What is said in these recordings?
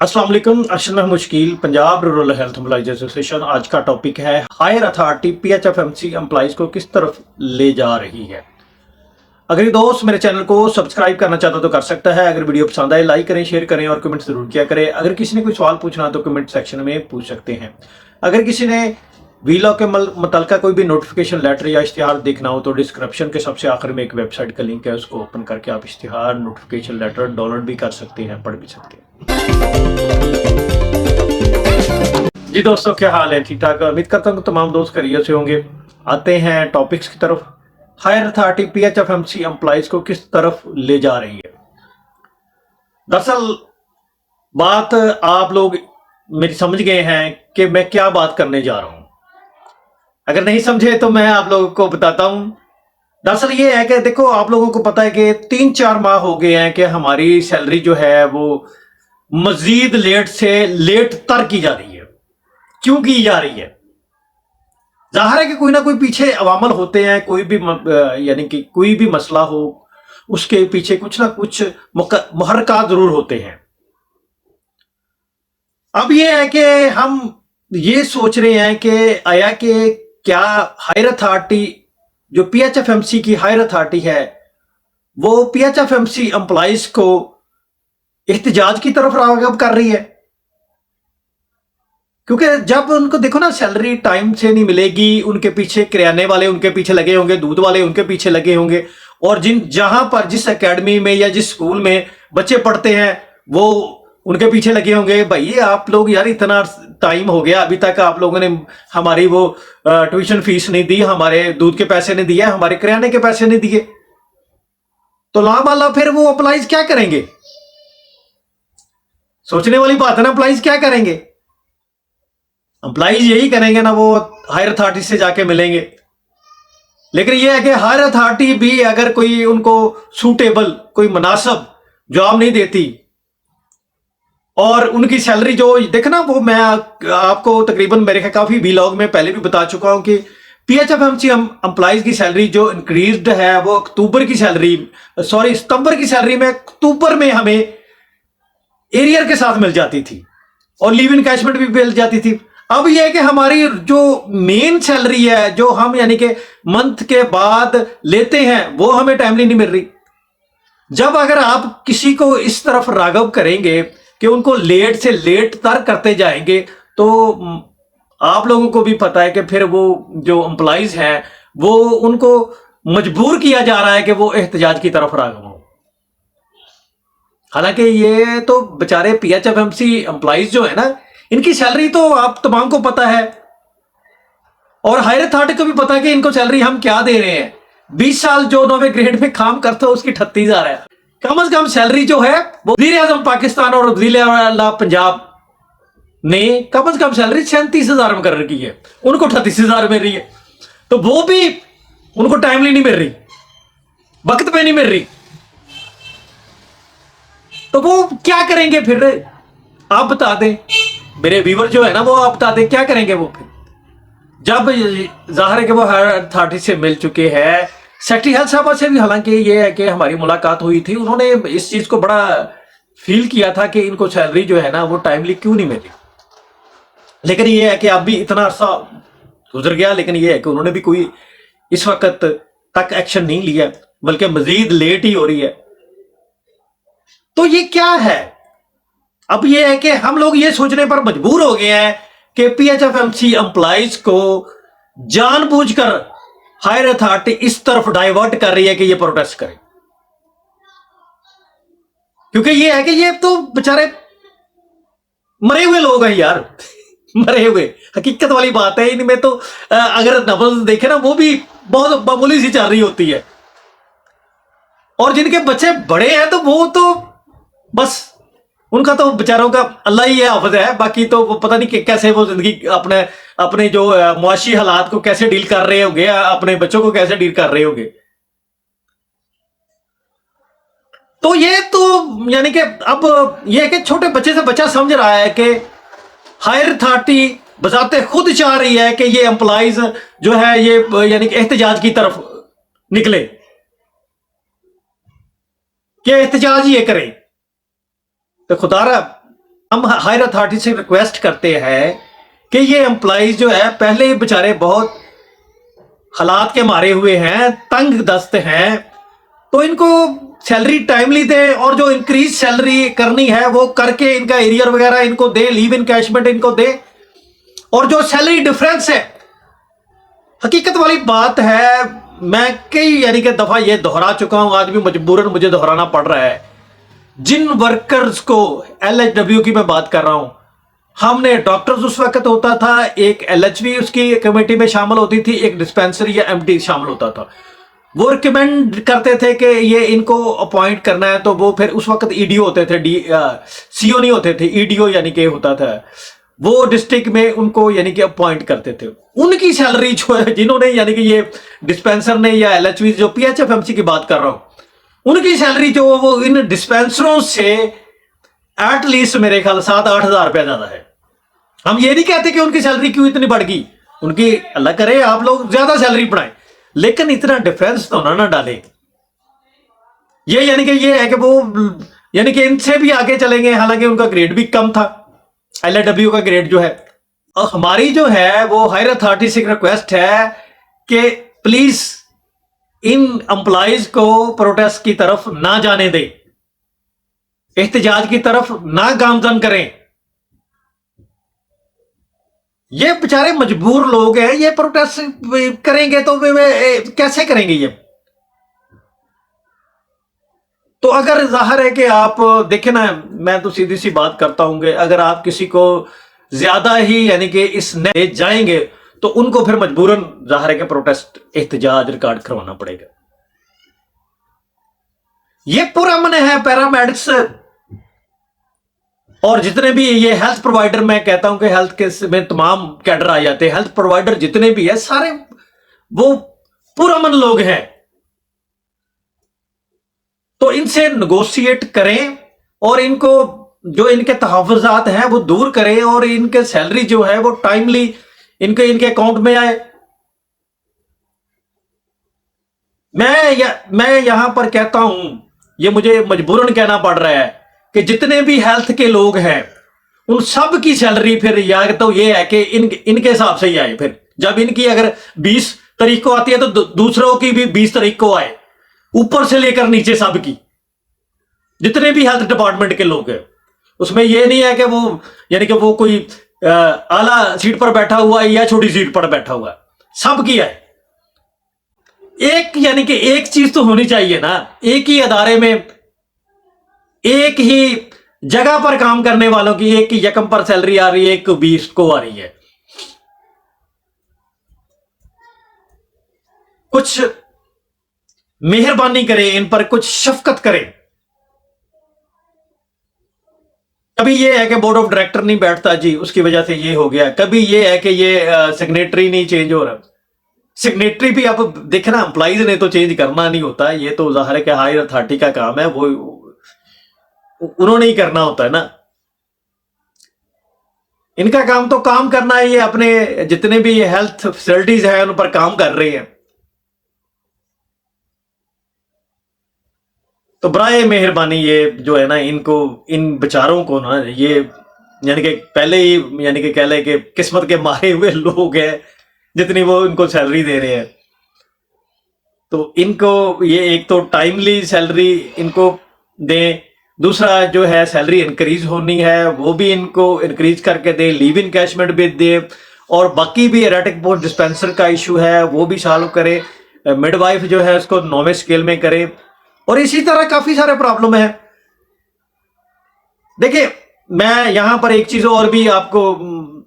अस्सलाम वालेकुम। अर्शद महमूद मुश्किल, Punjab rural health employees association. आज का टॉपिक है हायर अथॉरिटी पीएचएफएमसी एम्प्लॉइज को किस तरफ ले जा रही है। अगर ये दोस्त मेरे चैनल को सब्सक्राइब करना चाहता तो कर सकता है। अगर वीडियो पसंद आए लाइक करें, शेयर करें और कमेंट जरूर किया करें। अगर किसी ने कोई सवाल पूछना तो कमेंट सेक्शन में पूछ सकते हैं। अगर किसी ने वीलॉ के मुतलका कोई भी नोटिफिकेशन लेटर या इश्तिहार देखना हो तो डिस्क्रिप्शन के सबसे आखिर में एक वेबसाइट का लिंक है, उसको ओपन करके आप इश्तिहार नोटिफिकेशन लेटर डाउनलोड भी कर सकते हैं, पढ़ भी सकते हैं। जी दोस्तों, क्या हाल है? ठीक ठाक? उम्मीद करता हूँ तमाम दोस्त खैरियत से होंगे। आते हैं टॉपिक्स की तरफ। हायर अथॉरिटी पीएचएफएमसी एम्प्लॉइज को किस तरफ ले जा रही है। दरअसल बात आप लोग मेरी समझ गए हैं कि मैं क्या बात करने जा रहा हूं। अगर नहीं समझे तो मैं आप लोगों को बताता हूं। दरअसल ये है कि देखो, आप लोगों को पता है कि 3-4 माह हो गए हैं कि हमारी सैलरी जो है वो मजीद लेट से लेट तर की जा रही है। क्यों की जा रही है? जाहिर है कि कोई ना कोई पीछे अवामल होते हैं। कोई भी यानी कि कोई भी मसला हो, उसके पीछे कुछ ना कुछ मुहर्रिकात जरूर होते हैं। अब ये है कि हम ये सोच रहे हैं कि आया कि क्या हायर अथॉरिटी जो पीएचएफएमसी की हायर अथॉरिटी है वो पीएचएफएमसी एम्प्लॉइज को एहतजाज की तरफ राग़िब कर रही है। क्योंकि जब उनको देखो ना, सैलरी टाइम से नहीं मिलेगी, उनके पीछे किराने वाले उनके पीछे लगे होंगे, दूध वाले उनके पीछे लगे होंगे, और जहां पर जिस एकेडमी में या जिस स्कूल में बच्चे पढ़ते हैं वो उनके पीछे लगे होंगे। भाई आप लोग यार, इतना टाइम हो गया, अभी तक आप लोगों ने हमारी वो ट्यूशन फीस नहीं दी, हमारे दूध के पैसे नहीं दिए, हमारे किराने के पैसे नहीं दिए। तो लामाला फिर वो अप्लाइज क्या करेंगे? सोचने वाली बात है ना। अप्लाइज क्या करेंगे? एम्प्लॉइज यही करेंगे ना, वो हायर अथॉरिटी से जाके मिलेंगे। लेकिन ये है कि हायर अथॉरिटी भी अगर कोई उनको सूटेबल, कोई मुनासिब जॉब नहीं देती और उनकी सैलरी जो देखना, वो मैं आपको तकरीबन मेरे ख्याल काफी व्लॉग में पहले भी बता चुका हूं कि पीएचएफएमसी एम्प्लॉइज की सैलरी जो इंक्रीज्ड है वो सितंबर की सैलरी में अक्टूबर में हमें एरियर के साथ मिल जाती थी और लीव इनकैशमेंट भी मिल जाती थी। अब यह है कि हमारी जो मेन सैलरी है, जो हम यानी कि मंथ के बाद लेते हैं, वो हमें टाइमली नहीं मिल रही। जब अगर आप किसी को इस तरफ राग़िब करेंगे कि उनको लेट से लेट तर करते जाएंगे, तो आप लोगों को भी पता है कि फिर वो जो एम्प्लॉइज हैं वो उनको मजबूर किया जा रहा है कि वो एहतजाज की तरफ राग़िब हो। हालांकि ये तो बेचारे पीएचएफएमसी एम्प्लॉइज जो है ना, इनकी सैलरी तो आप तमाम को पता है और हायर अथॉरिटी को भी पता है कि इनको सैलरी हम क्या दे रहे हैं। 20 साल जो 9वें ग्रेड में काम करता है उसकी 38,000 है। कम से कम सैलरी जो है वो वज़ीर आज़म पाकिस्तान और वज़ीर आला पंजाब ने कम से कम सैलरी 37,000 मुकर्रर की है, उनको 38,000 मिल रही है। तो वो भी उनको टाइमली नहीं मिल रही, वक्त पे नहीं मिल रही। तो वो क्या करेंगे फिर? आप बता दें, मेरे व्यूवर जो है ना, वो आप बता दें क्या करेंगे वो फिर, जब जाहिर है कि वो हायर अथॉरिटी से मिल चुके हैं। सेक्रेटरी हेल्थ साहब से भी हालांकि ये है कि हमारी मुलाकात हुई थी, उन्होंने इस चीज को बड़ा फील किया था कि इनको सैलरी जो है ना वो टाइमली क्यों नहीं मिली। लेकिन ये है कि अब भी इतना अरसा गुजर गया, लेकिन ये है कि उन्होंने भी कोई इस वक्त तक एक्शन नहीं लिया, बल्कि मजीद लेट ही हो रही है। तो ये क्या है? अब ये है कि हम लोग ये सोचने पर मजबूर हो गए हैं कि पीएचएफएमसी एम्प्लॉइज को जानबूझकर हायर अथॉरिटी इस तरफ डाइवर्ट कर रही है कि ये प्रोटेस्ट करें। क्योंकि ये है कि ये तो बेचारे मरे हुए लोग हैं यार। मरे हुए, हकीकत वाली बात है। इनमें तो अगर नब्ज देखे ना, वो भी बहुत मामूली सी चल रही होती है, और जिनके बच्चे बड़े हैं तो वो तो बस उनका तो बेचारों का अल्लाह ही हाफिज है। बाकी तो वो पता नहीं कि कैसे वो जिंदगी अपने अपने जो मुआशी हालात को कैसे डील कर रहे होंगे, अपने बच्चों को कैसे डील कर रहे होंगे। तो ये तो यानी कि अब ये है कि छोटे बच्चे से बच्चा समझ रहा है कि हायर अथॉरिटी बजाते खुद चाह रही है कि ये एम्प्लॉइज जो है ये यानी कि एहतजाज की तरफ निकले, कि एहतजाज ये करें। तो खुदारा हम हायर अथॉरिटी से रिक्वेस्ट करते हैं कि ये एम्प्लॉइज जो है पहले ही बेचारे बहुत हालात के मारे हुए हैं, तंग दस्त हैं, तो इनको सैलरी टाइमली दे और जो इंक्रीज सैलरी करनी है वो करके इनका एरियर वगैरह इनको दे, लीव इनकैशमेंट इनको दे। और जो सैलरी डिफरेंस है, हकीकत वाली बात है, मैं कई यानी कि दफा ये दोहरा चुका हूं, आज भी मजबूरन मुझे दोहराना पड़ रहा है। जिन वर्कर्स को LHW की मैं बात कर रहा हूं, हमने डॉक्टर्स उस वक्त होता था, एक LHV उसकी कमेटी में शामिल होती थी, एक डिस्पेंसरी या MD शामिल होता था। वो रिकमेंड करते थे कि ये इनको अपॉइंट करना है, तो वो फिर उस वक्त EDO होते थे, CO नहीं होते थे, EDO यानी कि होता था, वो डिस्ट्रिक्ट में उनको यानी कि अपॉइंट करते थे। उनकी सैलरी जो है, जिन्होंने यानी कि ये डिस्पेंसर ने या LHV जो PHFMC की बात कर रहा हूं, उनकी सैलरी जो वो इन डिस्पेंसरों से एटलीस्ट मेरे ख्याल 7-8 हजार रुपया ज्यादा है। हम ये नहीं कहते कि उनकी सैलरी क्यों इतनी बढ़ गई, उनकी अल्लाह करे आप लोग ज्यादा सैलरी बढ़ाएं, लेकिन इतना डिफरेंस तो ना डालें। ये यानी कि ये है कि वो यानी कि इनसे भी आगे चलेंगे, हालांकि उनका ग्रेड भी कम था, LHW का ग्रेड जो है। और हमारी जो है वो हायर अथॉरिटी से रिक्वेस्ट है कि प्लीज इन एम्प्लॉइज को प्रोटेस्ट की तरफ ना जाने दें, एहतजाज की तरफ ना गामजन करें। ये बेचारे मजबूर लोग हैं, ये प्रोटेस्ट करेंगे तो वे कैसे करेंगे ये? तो अगर जाहिर है कि आप देखें ना, मैं तो सीधी सी बात करता हूं कि अगर आप किसी को ज्यादा ही यानी कि इस नए जाएंगे तो उनको फिर मजबूरन जाहिर है कि प्रोटेस्ट एहतजाज रिकॉर्ड करवाना पड़ेगा। ये पूरा मन है पैरामेडिक्स और जितने भी ये हेल्थ प्रोवाइडर, मैं कहता हूं कि हेल्थ के में तमाम कैडर आ जाते हैं, हेल्थ प्रोवाइडर जितने भी है सारे वो पूरा मन लोग हैं। तो इनसे नेगोशिएट करें और इनको जो इनके तहफ़्फ़ुज़ात हैं वो दूर करें और इनके सैलरी जो है वो टाइमली इनके अकाउंट में आए। मैं यहां पर कहता हूं, ये मुझे मजबूरन कहना पड़ रहा है कि जितने भी हेल्थ के लोग हैं उन सब की सैलरी फिर या तो ये है कि इनके हिसाब से ही आए। फिर जब इनकी अगर 20 तारीख को आती है तो दूसरों की भी 20 तारीख को आए, ऊपर से लेकर नीचे सब की, जितने भी हेल्थ डिपार्टमेंट के लोग हैं। उसमें यह नहीं है कि वो यानी कि वो कोई आला सीट पर बैठा हुआ है या छोटी सीट पर बैठा हुआ है, सब की है। एक यानी कि एक चीज तो होनी चाहिए ना, एक ही अदारे में एक ही जगह पर काम करने वालों की एक ही यकम पर सैलरी आ रही है, एक 20 को आ रही है। कुछ मेहरबानी करें, इन पर कुछ शफकत करें। कभी ये है कि बोर्ड ऑफ डायरेक्टर नहीं बैठता जी, उसकी वजह से ये हो गया। कभी ये है कि ये सिग्नेटरी नहीं चेंज हो रहा। सिग्नेटरी भी आप देखना, एम्प्लॉइज ने तो चेंज करना नहीं होता, ये तो जाहिर है कि हायर अथॉरिटी का काम है, वो उन्होंने ही करना होता है ना। इनका काम तो काम करना है, ये अपने जितने भी हेल्थ फैसिलिटीज है उन पर काम कर रहे हैं। तो बराए मेहरबानी ये जो है ना, इनको इन बेचारों को ना, ये यानी कि पहले ही यानी कि कह ले कि किस्मत के मारे हुए लोग हैं, जितनी वो इनको सैलरी दे रहे हैं। तो इनको ये एक तो टाइमली सैलरी इनको दें, दूसरा जो है सैलरी इंक्रीज होनी है वो भी इनको इंक्रीज करके दे, लीव इनकैशमेंट भी दे, और बाकी भी एरेटिक पोस्ट डिस्पेंसर का इशू है वो भी सॉल्व करे, मिडवाइफ जो है उसको 9वें स्केल में करे, और इसी तरह काफी सारे प्रॉब्लम है। देखिए मैं यहां पर एक चीज और भी आपको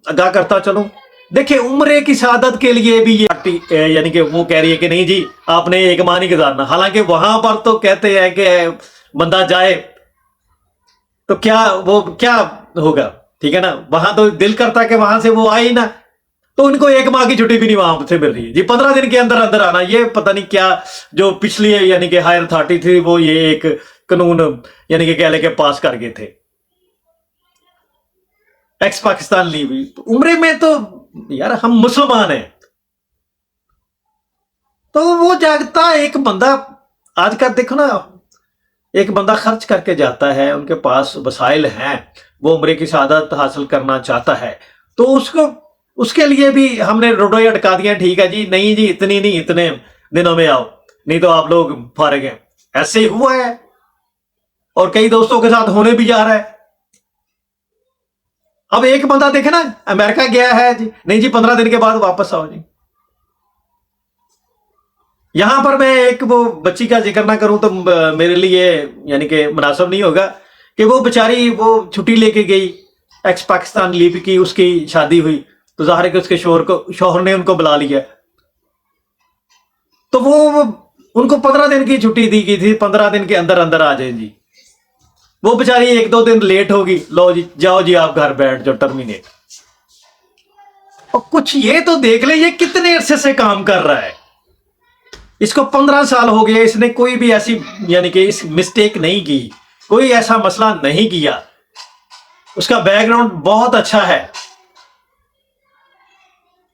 आगाह करता चलूं। देखिए उम्र की सादत के लिए भी ये यानी कि वो कह रही है कि नहीं जी आपने एक माह नहीं गुजारना, हालांकि वहां पर तो कहते हैं कि बंदा जाए तो क्या होगा, ठीक है ना। वहां तो दिल करता कि वहां से वो आए ही ना, तो उनको एक माह की छुट्टी भी नहीं वहां से मिल रही है जी, 15 दिन के अंदर अंदर आना। ये पता नहीं क्या जो पिछली यानी कि हायर अथॉरिटी थी वो ये एक कानून यानी कि कह लेके पास कर गए थे, एक्स पाकिस्तान लीव। तो उम्र में तो यार हम मुसलमान हैं, तो वो जागता एक बंदा आज का देखो ना, एक बंदा खर्च करके जाता है, उनके पास वसाइल हैं, वो उम्र की शहादत हासिल करना चाहता है, तो उसको उसके लिए भी हमने रोडों अटका दिया, ठीक है जी, नहीं जी इतनी नहीं, इतने दिनों में आओ, नहीं तो आप लोग फारिग हैं। ऐसे ही हुआ है और कई दोस्तों के साथ होने भी जा रहा है। अब एक बंदा देखे ना, अमेरिका गया है जी, नहीं जी 15 दिन के बाद वापस आओ जी। यहां पर मैं एक वो बच्ची का जिक्र ना करूं तो मेरे लिए यानी कि मुनासिब नहीं होगा कि वो बेचारी वो छुट्टी लेके गई, एक्स पाकिस्तान लीव की, उसकी शादी हुई तो जाहिर है कि उसके शोहर ने उनको बुला लिया, तो वो उनको 15 दिन की छुट्टी दी गई थी, 15 दिन के अंदर अंदर आ जाए जी। वो बेचारी 1-2 दिन लेट होगी, लो जी जाओ जी आप घर बैठ जाओ, टर्मिनेट। और कुछ ये तो देख ले, ये कितने अरसे से काम कर रहा है, इसको 15 साल हो गए, इसने कोई भी ऐसी यानी कि इस मिस्टेक नहीं की, कोई ऐसा मसला नहीं किया, उसका बैकग्राउंड बहुत अच्छा है।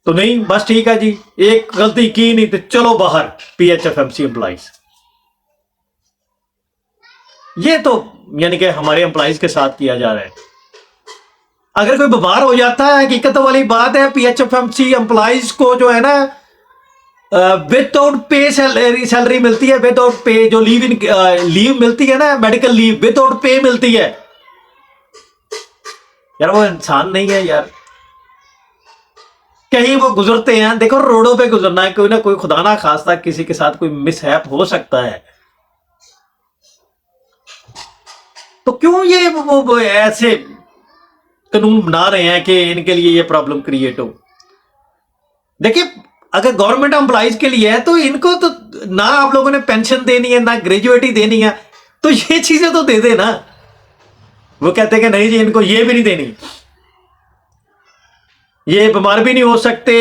तो नहीं बस ठीक है जी, एक गलती की नहीं तो चलो बाहर PHFMC एम्प्लॉइज। ये तो यानी कि हमारे एम्प्लॉइज के साथ किया जा रहा है। अगर कोई बीमार हो जाता है, हकीकत वाली बात है, PHFMC एम्प्लॉइज को जो है ना विदाउट पे सैलरी मिलती है, विदाउट पे जो लीव मिलती है ना, मेडिकल लीव विदाउट पे मिलती है। यार वो इंसान नहीं है यार, कहीं वो गुजरते हैं, देखो रोडों पे गुजरना है, कोई ना कोई खुदा ना खास्ता किसी के साथ कोई मिसहैप हो सकता है, तो क्यों ये वो ऐसे कानून बना रहे हैं कि इनके लिए ये प्रॉब्लम क्रिएट हो। देखिए अगर गवर्नमेंट एम्प्लॉइज के लिए है तो इनको तो ना आप लोगों ने पेंशन देनी है ना ग्रेजुएटी देनी है, तो ये चीजें तो दे देना। वो कहते हैं कि नहीं जी इनको ये भी नहीं देनी, ये बीमार भी नहीं हो सकते,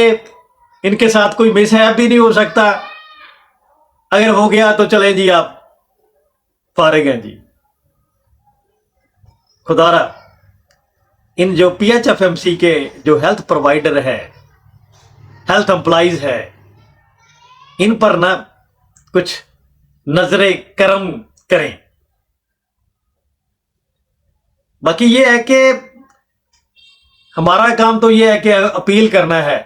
इनके साथ कोई मिसहैप भी नहीं हो सकता, अगर हो गया तो चले जी आप फारिग हैं जी। खुदारा इन जो PHFMC के जो हेल्थ प्रोवाइडर है, हेल्थ एम्प्लॉइज है, इन पर ना कुछ नजरे करम करें। बाकी ये है कि हमारा काम तो ये है कि अपील करना है,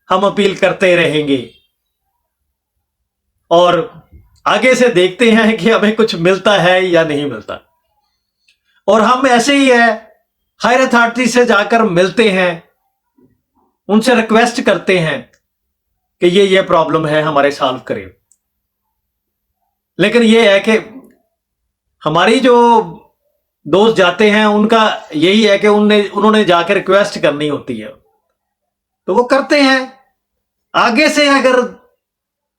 हम अपील करते रहेंगे और आगे से देखते हैं कि हमें कुछ मिलता है या नहीं मिलता। और हम ऐसे ही है, हायर अथॉरिटी से जाकर मिलते हैं, उनसे रिक्वेस्ट करते हैं कि ये प्रॉब्लम है हमारे सॉल्व करें। लेकिन ये है कि हमारी जो दोस्त जाते हैं उनका यही है कि उन्होंने जाकर रिक्वेस्ट करनी होती है, तो वो करते हैं। आगे से अगर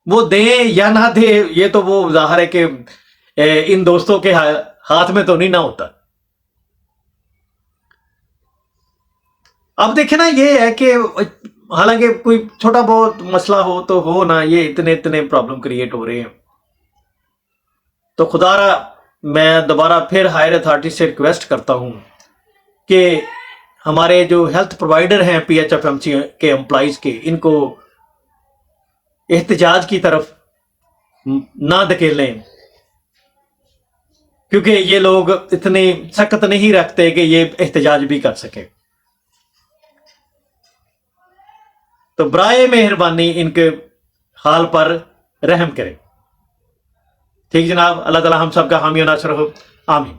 वो दें या ना दे, ये तो वो जाहिर है कि इन दोस्तों के हाथ में तो नहीं ना होता। अब देखे ना, ये है कि हालांकि कोई छोटा बहुत मसला हो तो हो ना, ये इतने इतने प्रॉब्लम क्रिएट हो रहे हैं। तो खुदारा मैं दोबारा फिर हायर अथॉरिटी से रिक्वेस्ट करता हूं कि हमारे जो हेल्थ प्रोवाइडर हैं PHFMC के एम्प्लॉइज के, इनको एहतजाज की तरफ ना धकेलें, क्योंकि ये लोग इतने सख्त नहीं रखते कि ये एहतजाज भी कर सके। तो बराए मेहरबानी इनके हाल पर रहम करें। ठीक जनाब, अल्लाह ताला हम सब का हामी और नासर हो, आमीन।